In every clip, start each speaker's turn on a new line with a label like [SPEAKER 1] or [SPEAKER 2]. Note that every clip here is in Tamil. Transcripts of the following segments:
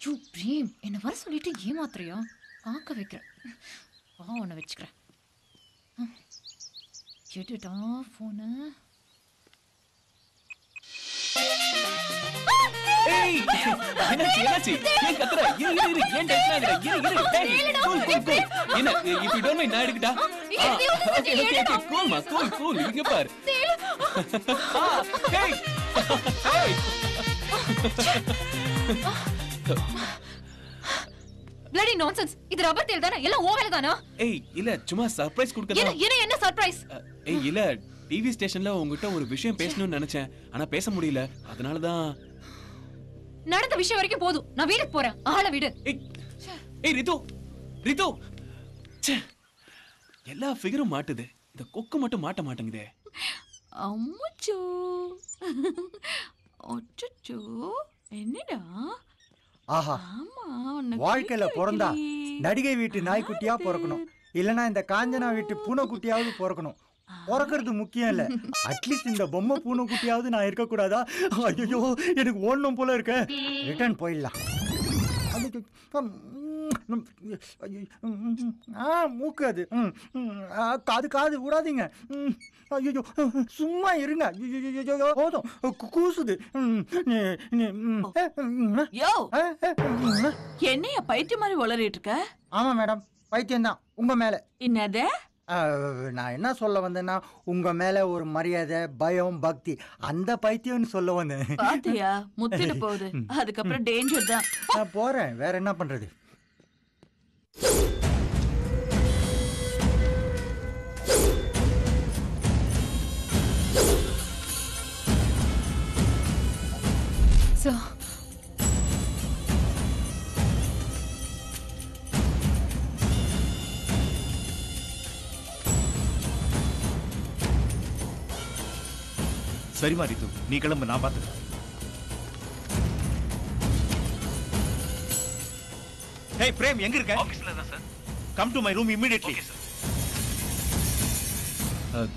[SPEAKER 1] யூ பிரேம் என்ன வர சொல்லிட்டு ஏமாத்துறியா? பார்க்க வைக்கிறேன். உன்னை வச்சுக்கிறேன். எடுடா போன.
[SPEAKER 2] ஏய் என்னாச்சு ஏன் கத்துற? இரு ஏன் டென்ஷன் ஆகுற? இரு கூல் என்ன if you don't mind நான் எடுக்கட்டா? ஓகே கூல் இங்க பாரு. ஏய்
[SPEAKER 1] bloody nonsense. இது ரப்பர் தேல் தானே? எல்லாம் ஓவேல தானா?
[SPEAKER 2] ஏய் இல்ல சும்மா சர்ப்ரைஸ் கொடுக்கறதா.
[SPEAKER 1] என்ன சர்ப்ரைஸ்?
[SPEAKER 2] ஏய் இல்ல டிவி ஸ்டேஷன்ல உங்ககிட்ட ஒரு விஷயம் பேசணும்னு நினைச்சேன். ஆனா பேச முடியல. அதனால தான்
[SPEAKER 1] நடந்த விஷயம் வரைக்கும் போதும். நான் வீட்டுக்கு போறேன். ஆளை விடு.
[SPEAKER 2] ஏய் ரிது ச்சே எல்லா ஃபிகரும் மாட்டுது. இந்த கொக்கு மட்டும் மாட்ட மாட்டேங்குதே.
[SPEAKER 3] அம்முச்சோ அச்சச்சோ என்னடா?
[SPEAKER 4] ஆஹா வாழ்க்கையில பிறந்தா நடிகை வீட்டு நாய்க்குட்டியா பிறக்கணும், இல்லனா இந்த காஞ்சனா வீட்டு பூனைக்குட்டியாவது பிறக்கணும். பிறக்கிறது முக்கியம் இல்ல, அட்லீஸ்ட் இந்த பொம்மை பூனைக்குட்டியாவது நான் இருக்க கூடாதா? ஐயோ எனக்கு ஓடணும் போல இருக்க. ரிட்டர்ன் போயிடலாம். மூக்கு அது காது விடாதீங்க. ஐயோ சும்மா இருங்க. போதும் கூசுது.
[SPEAKER 3] என்னைய பைத்தியம் மாதிரி வளரிட்டு இருக்க?
[SPEAKER 4] ஆமா மேடம் பைத்தியம் தான் உங்க மேல.
[SPEAKER 3] என்னது?
[SPEAKER 4] நான் என்ன சொல்ல வந்தேன்னா உங்க மேல ஒரு மரியாதை பயம் பக்தி அந்த பைத்தியம்னு சொல்ல வந்தேன்.
[SPEAKER 3] பாத்தியா முத்திட்டு போகுது. அதுக்கப்புறம் டேஞ்சர் தான்.
[SPEAKER 4] நான் போறேன், வேற என்ன பண்றது?
[SPEAKER 5] சரிமா ரித்து, நீ கிளம்பு, நான் பாத்துக்கிறேன். Hey பிரேம், எங்க இருக்க?
[SPEAKER 6] ஆபீஸ்ல தான் sir.
[SPEAKER 5] Come to my room immediately.
[SPEAKER 6] Okay sir.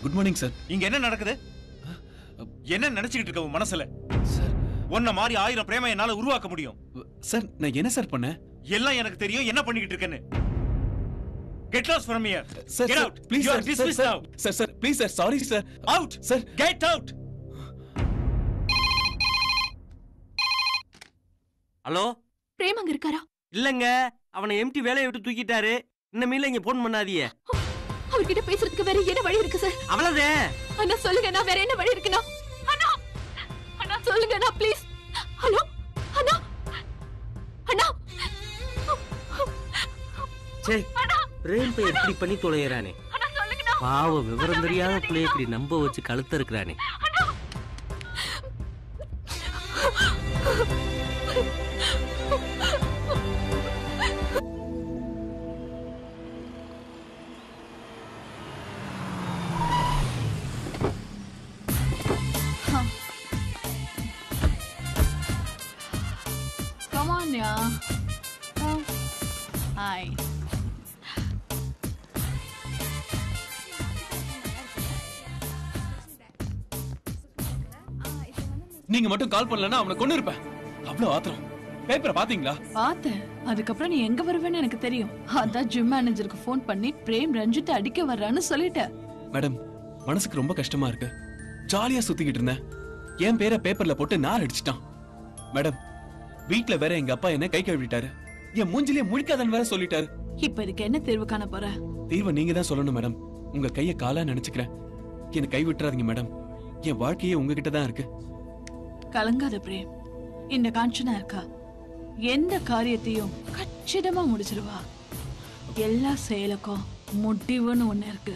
[SPEAKER 2] Good morning sir.
[SPEAKER 5] இங்க என்ன நடக்குது? என்ன நினைச்சிட்டு இருக்க உன் மனசுல?
[SPEAKER 2] சார்
[SPEAKER 5] உன்ன மாதிரி 1000 பிரேமை என்னால உருவாக்க முடியும்.
[SPEAKER 2] சார் நான் என்ன சார் பண்ணேன்?
[SPEAKER 5] எல்லாம் எனக்கு தெரியும் என்ன பண்ணிக்கிட்டு இருக்கேன்னு. Get lost from here.
[SPEAKER 2] Sir,
[SPEAKER 5] Get
[SPEAKER 2] sir,
[SPEAKER 5] out.
[SPEAKER 2] please,
[SPEAKER 5] You are
[SPEAKER 2] sir,
[SPEAKER 5] dismissed
[SPEAKER 2] sir,
[SPEAKER 5] now.
[SPEAKER 2] Sir, please, sir. Sorry, sir.
[SPEAKER 5] Out.
[SPEAKER 2] Sir,
[SPEAKER 5] get out.
[SPEAKER 7] Hello,
[SPEAKER 3] Prem அங்க இருக்காரா?
[SPEAKER 7] இல்லங்க, அவனை எம்டி வேலையை விட்டு தூக்கிட்டாரு. இன்னமேல இங்க போன் பண்ணாதீங்க.
[SPEAKER 3] அவர்கிட்ட பேசுறதுக்கு வேற என்ன வழி இருக்கு சார்?
[SPEAKER 7] அவ்வளவுதே.
[SPEAKER 3] அண்ணா சொல்லுங்க, நான் வேற என்ன வழி இருக்குனா? அண்ணா அண்ணா சொல்லுங்க அண்ணா ப்ளீஸ். ஹலோ அண்ணா அண்ணா.
[SPEAKER 7] சே, பிரேம் பை எப்படி பண்ணி தொலையறானே. பாவ விவரம் தெரியாத பிள்ளை இப்படி நம்ப வச்சு கழுத்த இருக்கிறானே.
[SPEAKER 3] Come on, yeah. Hi.
[SPEAKER 2] நீங்க மட்டும் கால் பண்ணலன்னா அவனை கொண்டு இருப்பேன். அவ்வளவு ஆத்திரம். பேப்பரை பாத்தீங்களா?
[SPEAKER 3] பார்த்தேன். அதுக்கப்புறம் நீ எங்க வருவேன்னு எனக்கு தெரியும். அதான் ஜிம் மேனேஜருக்கு ஃபோன் பண்ணி பிரேம் ரஞ்சித்தை அடிக்க வர்றான்னு சொல்லிட்டேன்.
[SPEAKER 2] மேடம், மனசுக்கு ரொம்ப கஷ்டமா இருக்கு. ஜாலியா சுத்திக்கிட்டு இருந்தேன். என் பேரை பேப்பர்ல போட்டு நார் அடிச்சிட்டான். மேடம், வீட்ல வேற எங்க அப்பா என்ன கை கழுவிட்டாரு. என் மூஞ்சிலே முழிக்காதன்னு வேற சொல்லிட்டாரு.
[SPEAKER 3] இப்ப இதுக்கு என்ன தீர்வு காண போற?
[SPEAKER 2] தீர்வை நீங்க தான் சொல்லணும் மேடம். உங்க கைய காலா நினைச்சுக்கிறேன். என்ன கை விட்டுறாதீங்க மேடம். என் வாழ்க்கையே உங்ககிட்ட தான் இருக்கு.
[SPEAKER 3] கலங்காத பிரேம். இந்த காஞ்சனா இருக்கா, எந்த காரியத்தையும் கச்சிதமா முடிச்சிருவா. எல்லா செயலுக்கும் முடிவுன்னு ஒண்ணு இருக்கு.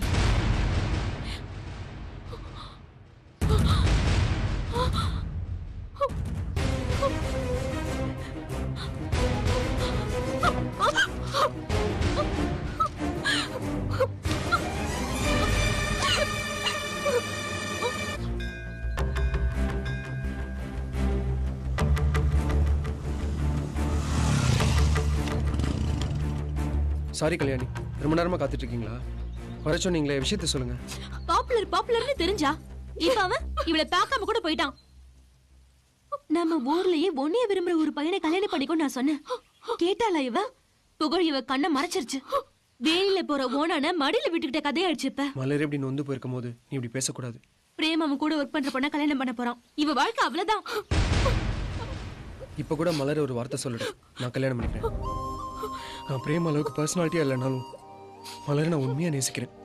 [SPEAKER 8] சாரி கல்யாணி, ரொம்ப நேரமா காத்துட்டு இருக்கீங்களா? வர சொன்னீங்களே, விஷயத்த சொல்லுங்க.
[SPEAKER 9] பாப்புலர்னு தெரிஞ்சா இப்ப அவன் இவளை பார்க்காம கூட போயிட்டான்.
[SPEAKER 3] நம்ம ஊர்லயே ஒன்னைய விரும்புற ஒரு பையனை கல்யாணம் பண்ணிக்கோ நான் சொன்னேன். கேட்டாளா இவ? புகழ் இவ கண்ணை மறைச்சிருச்சு. வேலையில போற ஓனான மடியில விட்டுக்கிட்ட கதையாயிடுச்சு. இப்ப
[SPEAKER 8] மலர் எப்படி நொந்து போயிருக்கும் போது நீ இப்படி பேசக்கூடாது.
[SPEAKER 3] பிரேம் அவன் கூட ஒர்க் பண்ற பொண்ண கல்யாணம் பண்ண போறான். இவ வாழ்க்கை அவ்வளவுதான்.
[SPEAKER 8] இப்ப கூட மலர் ஒரு வார்த்தை சொல்லிடு, நான் கல்யாணம் பண்ணிக்கிறேன். நான் பிரேம் அளவுக்கு பர்சனாலிட்டியா இல்லைனாலும் மலரை நான் உண்மையா நேசிக்கிறேன்.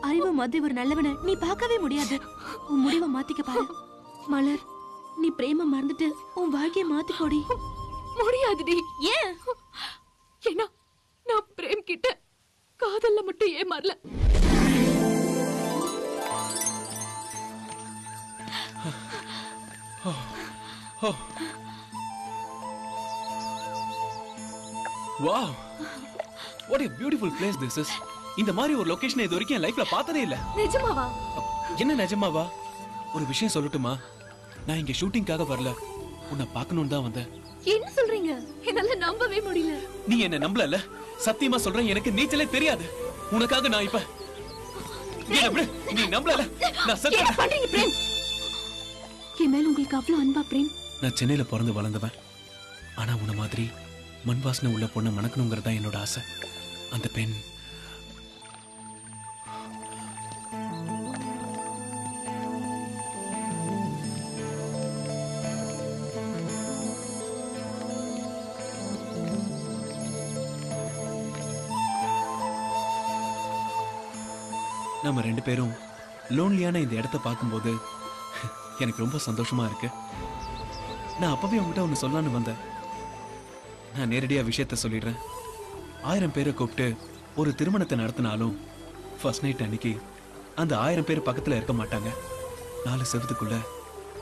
[SPEAKER 3] அறிவு மாதிரி ஒரு நல்லவனை நீ பார்க்கவே முடியாது. உன் முடிவை மாத்திக்க பாரு. மலர், நீ பிரேம மறந்துட்டு உன் வாழ்க்கையை மாத்திக்கோடி.
[SPEAKER 6] முடியாதுடி.
[SPEAKER 3] ஏன்?
[SPEAKER 6] ஏன்னா நான் பிரேம் கிட்ட காதல்ல மட்டும் ஏமாறல.
[SPEAKER 2] Wow, what a beautiful place this is. இந்த மாதிரி ஒரு லொகேஷன் இது வரைக்கும் என் லைஃப்ல பார்த்ததே இல்ல.
[SPEAKER 6] நிஜமாவா?
[SPEAKER 2] என்ன நிஜமாவா? ஒரு விஷயம் சொல்லட்டுமா? நான் இங்க ஷூட்டிங்காக வரல, உன்னை பார்க்கணும்னு தான் வந்தேன்.
[SPEAKER 6] என்ன சொல்றீங்க? என்னால நம்பவே முடியல.
[SPEAKER 2] நீ என்ன நம்பலல? சத்தியமா சொல்றேன், எனக்கு நீச்சலே தெரியாது. உனக்காக நான் இப்ப நீ நம்பலல? நான்
[SPEAKER 6] என்ன பண்றீங்க பிரேம்? என் மேல உங்களுக்கு அவ்வளவு அன்பா பிரேம்?
[SPEAKER 2] நான் சென்னையில பிறந்து வளர்ந்தவன். ஆனா உன்ன மாதிரி மண் வாசனை உள்ள பொண்ணை மணக்கணுங்கிறதா என்னோட ஆசை. அந்த பெண் நம்ம ரெண்டு பேரும் லோன்லியான இந்த இடத்த பார்க்கும்போது எனக்கு ரொம்ப சந்தோஷமா இருக்கு. நான் அப்பவே உங்ககிட்ட ஒன்று சொல்லலான்னு வந்தேன். நான் நேரடியா விஷயத்த சொல்லிடுறேன். 1000 பேரை கூப்பிட்டு ஒரு திருமணத்தை நடத்தினாலும் ஃபர்ஸ்ட் நைட் அன்னைக்கு அந்த 1000 பேர் பக்கத்துல இருக்க மாட்டாங்க. 4 செவத்துக்குள்ள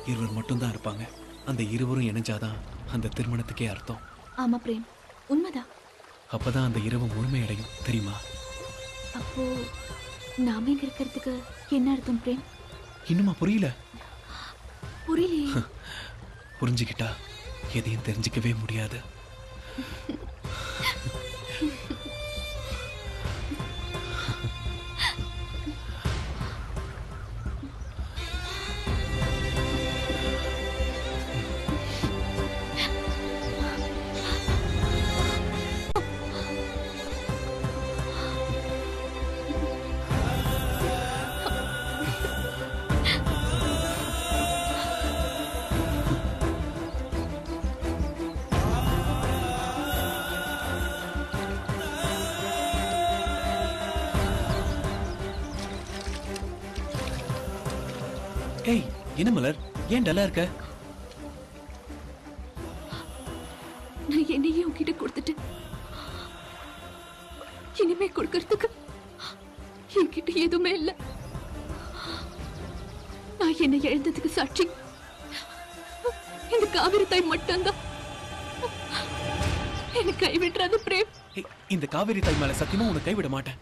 [SPEAKER 2] 20 மட்டும்தான் இருப்பாங்க. அந்த 20 இணைஞ்சாதான் அந்த திருமணத்துக்கே அர்த்தம்.
[SPEAKER 3] ஆமா பிரேம், உண்மைதான்.
[SPEAKER 2] அப்பதான் அந்த இரவு முழுமையடையும், தெரியுமா?
[SPEAKER 3] அப்போ நாம இங்க இருக்கிறதுக்கு என்ன அர்த்தம் பிரேம்?
[SPEAKER 2] இன்னுமா புரியல?
[SPEAKER 3] புரியலையே.
[SPEAKER 2] புரிஞ்சுக்கிட்டா எதையும் தெரிஞ்சுக்கவே முடியாது. ஏய், என்ன மலர், ஏன் டல்லா இருக்க?
[SPEAKER 6] நான் என்னையே உன்கிட்ட கொடுத்துட்டு இனிமே கொடுக்கறதுக்கு என்கிட்ட எதுவுமே இல்ல. நான் என்னை எழுந்ததுக்கு சாட்சி இந்த காவிரி தாய் மட்டும்தான். என்னை கைவிட்டுறாது பிரேம்.
[SPEAKER 2] ஏய், இந்த காவேரி தாய் மேல சத்தியமா உன்னை கைவிட மாட்டேன்.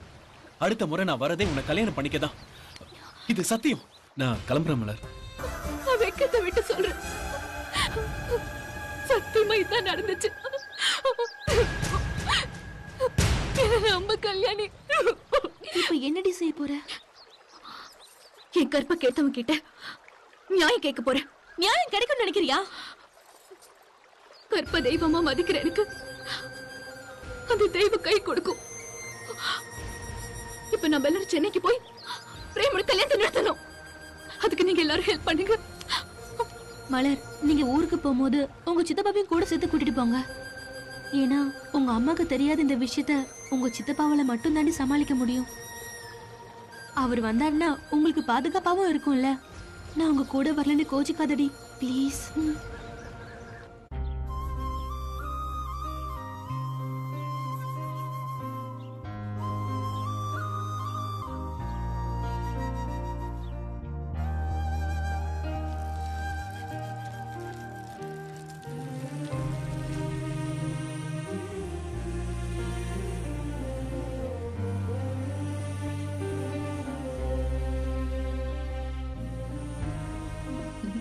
[SPEAKER 2] அடுத்த முறை நான் வரதே உன்னை கல்யாணம் பண்ணிக்கதான். இது சத்தியம். நான் கிளம்புறேன் மலர்.
[SPEAKER 6] நான் வெக்கத்தை விட்டு சொல்றேன், சத்தியமா இதான் நடந்துச்சு. நம்ம கல்யாணி.
[SPEAKER 3] இப்ப என்னடி செய்ய போற?
[SPEAKER 6] என் கற்ப கேட்டவங்க கிட்ட நியாயம் கேட்க போறேன்.
[SPEAKER 3] நியாயம் கிடைக்கும் நினைக்கிறியா?
[SPEAKER 6] கற்ப தெய்வமா மதிக்கிற எனக்கு அந்த தெய்வம் கை கொடுக்கும். இப்ப நம்ம எல்லாரும் சென்னைக்கு போய் பிரேமோட கல்யாணத்தை நடத்தணும். அதுக்கு நீங்க எல்லாரும் ஹெல்ப் பண்ணுங்க.
[SPEAKER 3] மலர், நீங்க ஊருக்கு போகும்போது உங்க சித்தப்பாவையும் கூட சேர்த்து கூட்டிட்டு போங்க. ஏன்னா உங்க அம்மாக்கு தெரியாத இந்த விஷயத்த உங்க சித்தப்பாவால மட்டும் தாண்டி சமாளிக்க முடியும். அவர் வந்தாருன்னா உங்களுக்கு பாதுகாப்பாவும் இருக்கும்ல. நான் உங்க கூட வரலன்னு கோச்சிக்காதடி ப்ளீஸ்.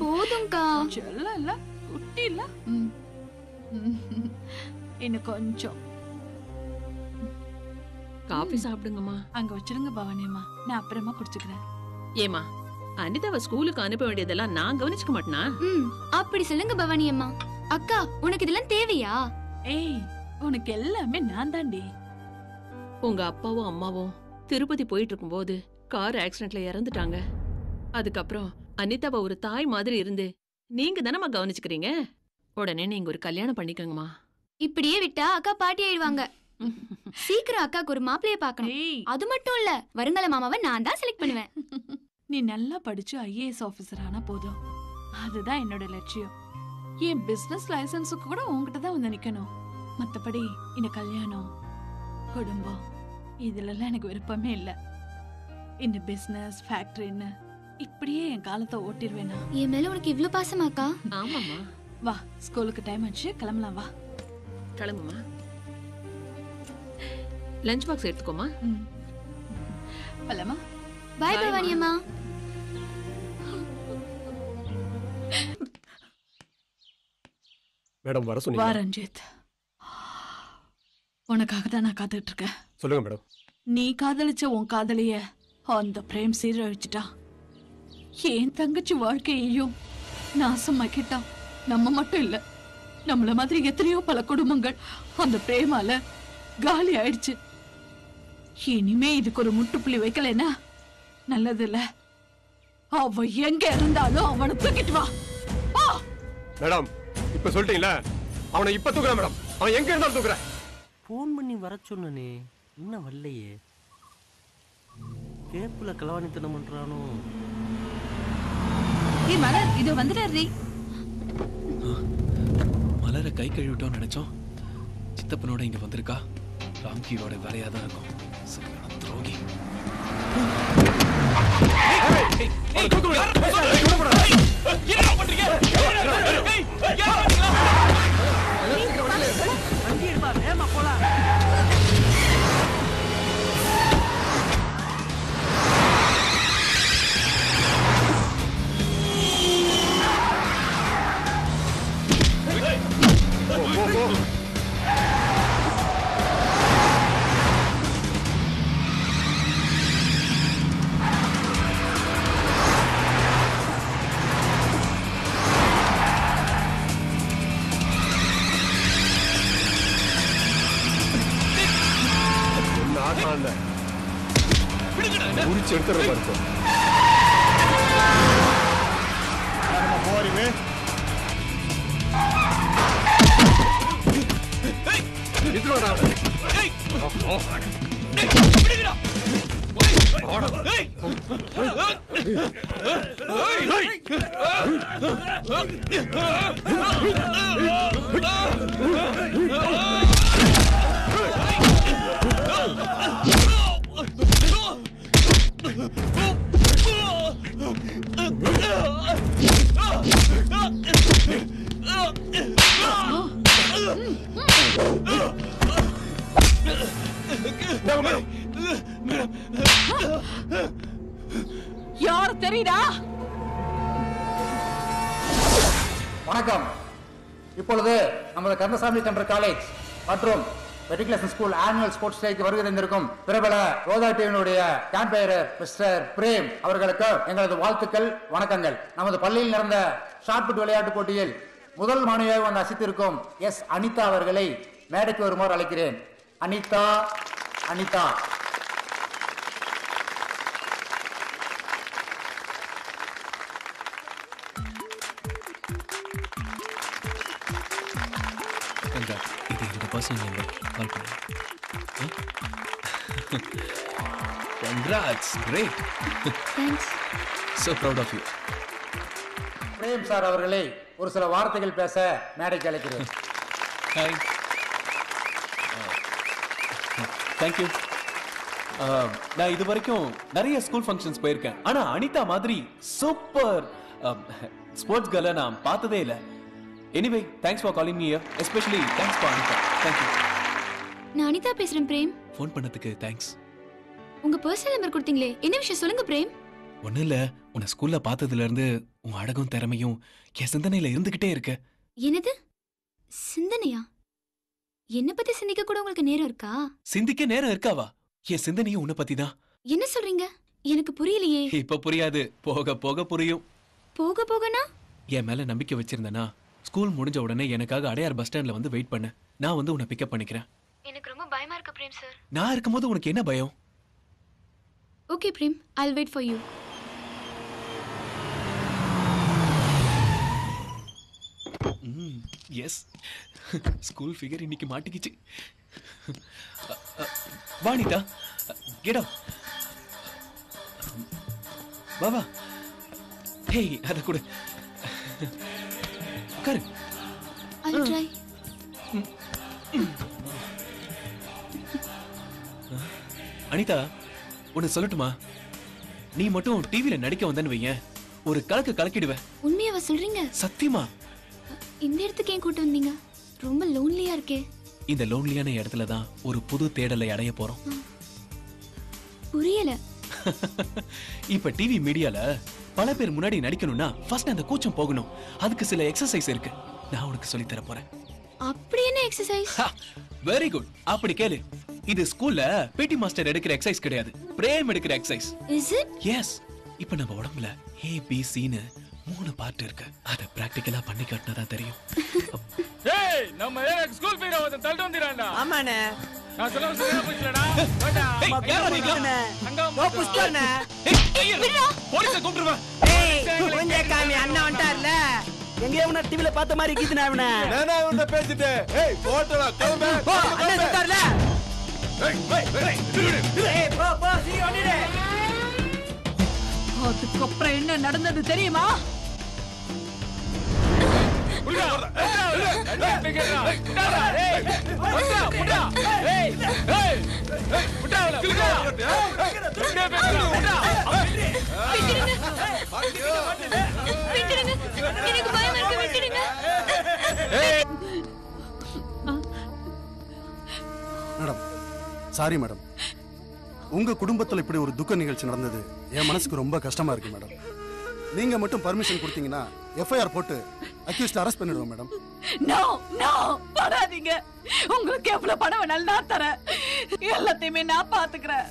[SPEAKER 6] போதும்க்கா.
[SPEAKER 1] செல்லம் இல்ல, குட்டி இல்ல. இன்னும் கொஞ்சம்
[SPEAKER 9] காபி சாப்பிடுங்கம்மா.
[SPEAKER 1] அங்க வச்சிருங்க பவானியம்மா, நான் அப்புறமா குடிச்சுக்கிறேன்.
[SPEAKER 9] ஏமா அனிதாவை ஸ்கூலுக்கு அனுப்ப வேண்டியதெல்லாம் நான் கவனிச்சுக்க மாட்டேனா?
[SPEAKER 3] அப்படி சொல்லுங்க பவானி அம்மா. அக்கா உனக்கு இதெல்லாம் தேவையா?
[SPEAKER 10] ஏய் உனக்கு எல்லாமே நான் தாண்டி.
[SPEAKER 9] உங்க அப்பாவும் அம்மாவும் திருப்பதி போயிட்டு இருக்கும்போது கார் ஆக்சிடென்ட்ல இறந்துட்டாங்க. அதுக்கப்புறம் அனிதாவை ஒரு தாய் மாதிரி இருந்து நீங்க தானம்மா கவனிச்சுக்கிறீங்க. உடனே நீங்க ஒரு கல்யாணம் பண்ணிக்கோங்கம்மா.
[SPEAKER 3] இப்படியே விட்டா அக்கா பாட்டி ஆயிடுவாங்க. சீக்கிரம் அக்காக்கு ஒரு மாப்பிளைய பார்க்கணும். அது மட்டும் இல்ல, வருங்கால மாமாவை நான் தான் செலக்ட் பண்ணுவேன்.
[SPEAKER 10] நீ நல்லா படிச்சு IAS ஆபீசர் ஆனா போதும். அதுதான் என்னோட லட்சியம். என் பிசினஸ் லைசன்ஸுக்கு கூட உன்கிட்ட தான் வந்து நிக்கணும். மத்தபடி இந்த கல்யாணம், குடும்பம் இதுலலாம் எனக்கு விருப்பமே இல்ல. இந்த பிசினஸ் ஃபேக்டரின்னு இப்படியே என் காலத்தை ஓட்டிடுவேனா?
[SPEAKER 3] என் மேல உனக்கு இவ்ளோ பாசமாக்கா?
[SPEAKER 9] ஆமாம்மா.
[SPEAKER 10] வா, ஸ்கூலுக்கு டைம் ஆச்சு, கிளம்பலாம். வா
[SPEAKER 9] கிளம்புமா. Lunch box எடுத்துக்கோமா.
[SPEAKER 10] பலமா.
[SPEAKER 3] பாய் பவானி அம்மா.
[SPEAKER 8] மேடம் வர சொன்னீங்க.
[SPEAKER 10] வா ரஞ்சித், உனக்காக தான் நான் காத்துட்டு இருக்கேன்.
[SPEAKER 8] சொல்லுங்க மேடம்.
[SPEAKER 10] நீ காதலிச்ச உன் காதலிய அந்த பிரேம் சீரழிச்சிட்டா. என் தங்கச்சி வாழ்க்கையையும் நாசமாக்கிட்டான். நம்ம மட்டும் இல்ல, நம்மள மாதிரி எத்தனையோ பல குடும்பங்கள் அந்த பிரேமால காலி ஆயிடுச்சு. இனிமே இதுக்கு ஒரு முட்டுப்புள்ளி வைக்கலன்னா நல்லது இல்ல. அவ எங்க இருந்தாலும் அவனை தூக்கிட்டு வா.
[SPEAKER 8] மேடம் இப்ப சொல்லிட்டீங்களா? அவனை இப்ப தூக்குறேன் மேடம். அவன் எங்க இருந்தாலும் தூக்குறேன்.
[SPEAKER 7] ஃபோன் பண்ணி வர சொன்னனே, இன்னும் வரலையே. கேப்புல கலவாணித்தனம் பண்றானோ?
[SPEAKER 10] ஏய் மலர், இது வந்துடுறீ.
[SPEAKER 2] மலரை கை கழுவிட்டோம்னு நினைச்சோம். சித்தப்பனோட இங்க வந்திருக்கா. ராம்கியோட வேலையா தான் இருக்கும். சரியான துரோகி.
[SPEAKER 8] முடிச்சு எடுத்துற பாருங்க.
[SPEAKER 10] யார் தெரியுதா?
[SPEAKER 11] வணக்கம். இப்பொழுது நமது கந்தசாமி சென்டர் காலேஜ் மற்றும் மெட்ரிகுலேஷன் ஸ்கூல் ஆனுவல் ஸ்போர்ட்ஸ் டேக்கு வருகை தந்திருக்கும் பிரபல ரோதா டிவியினுடைய கேம்பெயரர் மிஸ்டர் பிரேம் அவர்களுக்கு எங்களது வாழ்த்துக்கள், வணக்கங்கள். நமது பள்ளியில் நடந்த ஷாட்புட் விளையாட்டு போட்டியில் முதல் மாணவியாக வந்து அசித்திருக்கும் எஸ் அனிதா அவர்களை மேடைக்கு வருமாறு அழைக்கிறேன். அனிதா, அனிதா.
[SPEAKER 2] இது என்னோட பர்சனல் நம்பர். கால் பண்ணு. Congrats, great.
[SPEAKER 3] Thanks.
[SPEAKER 2] So proud of you.
[SPEAKER 11] Prem sir அவர்களை ஒரு சில வார்த்தைகள் பேச மேடைக்கு அழைக்கிறேன்.
[SPEAKER 2] Hi. Thank you. நான் இது வரைக்கும் நிறைய ஸ்கூல் ஃபங்க்ஷன்ஸ் போயிருக்கேன். ஆனா அனிதா மாதிரி சூப்பர் ஸ்போர்ட்ஸ் கேர்ளை நான் பார்த்ததே இல்லை. Anyway, thanks for calling me here. Especially thanks for Anita. Thank you.
[SPEAKER 3] நான் அனிதா பேசுறேன் பிரேம்.
[SPEAKER 2] ஃபோன் பண்ணதுக்கு தேங்க்ஸ்.
[SPEAKER 3] உங்க பர்சனல் நம்பர் கொடுத்தீங்களே, என்ன விஷயம் சொல்லுங்க பிரேம்.
[SPEAKER 2] ஒன்றும் இல்லை, உன்னை ஸ்கூல்ல பார்த்ததுல இருந்து உன் அழகும் திறமையும் என் சிந்தனையில இருந்துகிட்டே இருக்க.
[SPEAKER 3] என்னது சிந்தனையா? என்ன பத்தி சிந்திக்க கூட உங்களுக்கு நேரம் இருக்கா?
[SPEAKER 2] சிந்திக்க நேரம் இருக்காவா? என் சிந்தனையும் உன்னை பத்தி தான்.
[SPEAKER 3] என்ன சொல்றீங்க? எனக்கு புரியலையே.
[SPEAKER 2] இப்ப புரியாது, போக போக புரியும்.
[SPEAKER 3] போக போகனா?
[SPEAKER 2] என் மேல நம்பிக்கை வச்சிருந்தனா ஸ்கூல் முடிஞ்ச உடனே எனக்காக அடையார் பஸ் ஸ்டாண்ட்ல வந்து வெயிட் பண்ணு. நான் வந்து உன்னை பிக்கப் பண்ணிக்கிறேன்.
[SPEAKER 3] எனக்கு ரொம்ப பயமா இருக்கு பிரேம் சார்.
[SPEAKER 2] நான் இருக்கும்போது உனக்கு என்ன பயம்?
[SPEAKER 3] Okay Prem, I'll wait for you.
[SPEAKER 2] Yes, school figure இன்னைக்கு மாட்டிக்கிச்சு. Vanitha, get up. வா வா. ஹேய், அத கொடு. உட்காரு.
[SPEAKER 3] I'll try.
[SPEAKER 2] அனிதா, உன்னை சொல்லட்டுமா? நீ மட்டும் டிவில நடிக்க வந்தன்னு வையேன், ஒரு கலக்கு கலக்கிடுவ.
[SPEAKER 3] உண்மையாவா சொல்றீங்க?
[SPEAKER 2] சத்தியமா.
[SPEAKER 3] இந்த இடத்துக்கு ஏன் கூட்டு வந்தீங்க? ரொம்ப லோன்லியா இருக்கே.
[SPEAKER 2] இந்த லோன்லியான இடத்துல தான் ஒரு புது தேடலை அடைய போறோம்.
[SPEAKER 3] புரியல.
[SPEAKER 2] இப்ப டிவி மீடியால பல பேர் முன்னாடி நடிக்கணும்னா ஃபர்ஸ்ட் அந்த கூச்சம் போகணும். அதுக்கு சில எக்ஸசைஸ் இருக்கு, நான் உனக்கு சொல்லி தர போறேன்.
[SPEAKER 3] அப்படி என்ன எக்ஸசைஸ்?
[SPEAKER 2] வெரி குட், அப்படி கேளு. இது ஸ்கூல்ல பிடி மாஸ்டர் எடுக்கிற எக்ஸசைஸ் கிடையாது, பிரேம் எடுக்கிற எக்ஸசைஸ்.
[SPEAKER 3] Is it?
[SPEAKER 2] எஸ். இப்ப நம்ம உடம்புல ஏ பி சின்னு 3 பார்ட் இருக்கு. அத பிராக்டிகலா பண்ணி காட்டினா தான் தெரியும்.
[SPEAKER 12] ஏய், நம்ம ஸ்கூல் பீரோ வந்து தள்ளி வந்திரான்டா.
[SPEAKER 13] ஆமாண்ணே.
[SPEAKER 12] நான் சொல்ல சரியா போச்சுடா. வாடா.
[SPEAKER 2] யாரா நீங்க?
[SPEAKER 12] அங்க
[SPEAKER 13] போ புஷ்கர்ண்ணே.
[SPEAKER 2] போலீஸ கூப்பிடுவா.
[SPEAKER 13] ஏய், கொஞ்ச காமி அண்ணா வந்துட்டார்ல. எங்கேயோ உன்ன டிவில பார்த்த மாதிரி கீதுனா அவனே.
[SPEAKER 12] நானா உன்ன பேசிட்டே. ஏய், போடா, கிளம்பு.
[SPEAKER 13] போ, அண்ணா வந்துட்டார்ல.
[SPEAKER 12] ஏய்,
[SPEAKER 13] ஏய், போ, சீக்கிரம் ஓடிடு.
[SPEAKER 10] அதுக்கப்புறம் என்ன நடந்தது தெரியுமா?
[SPEAKER 12] புடிடா. ஏய், பிகேடா. புடா. ஏய், புடா. ஏய், ஏய், புடா. புடா.
[SPEAKER 3] விட்டுடுங்க. எனக்கு பயமா இருக்கு, விட்டுடுங்க.
[SPEAKER 14] Madam, sorry madam. உங்க குடும்பத்துல இப்படி ஒரு துக்க நிகழ்ச்சி நடந்தது என் மனசுக்கு ரொம்ப கஷ்டமா இருக்கு மேடம். நீங்க மட்டும் பர்மிஷன் கொடுத்தீங்கன்னா எஃப்ஐஆர் போட்டு அக்யூஸ்ட் அரெஸ்ட் பண்ணிடுவோம் மேடம்.
[SPEAKER 10] நோ நோ, படாதீங்க. உங்களுக்கு எவ்வளவு பணம் வேணாலும் நான் தரேன். எல்லாத்தையுமே நான் பாத்துக்கிறேன்.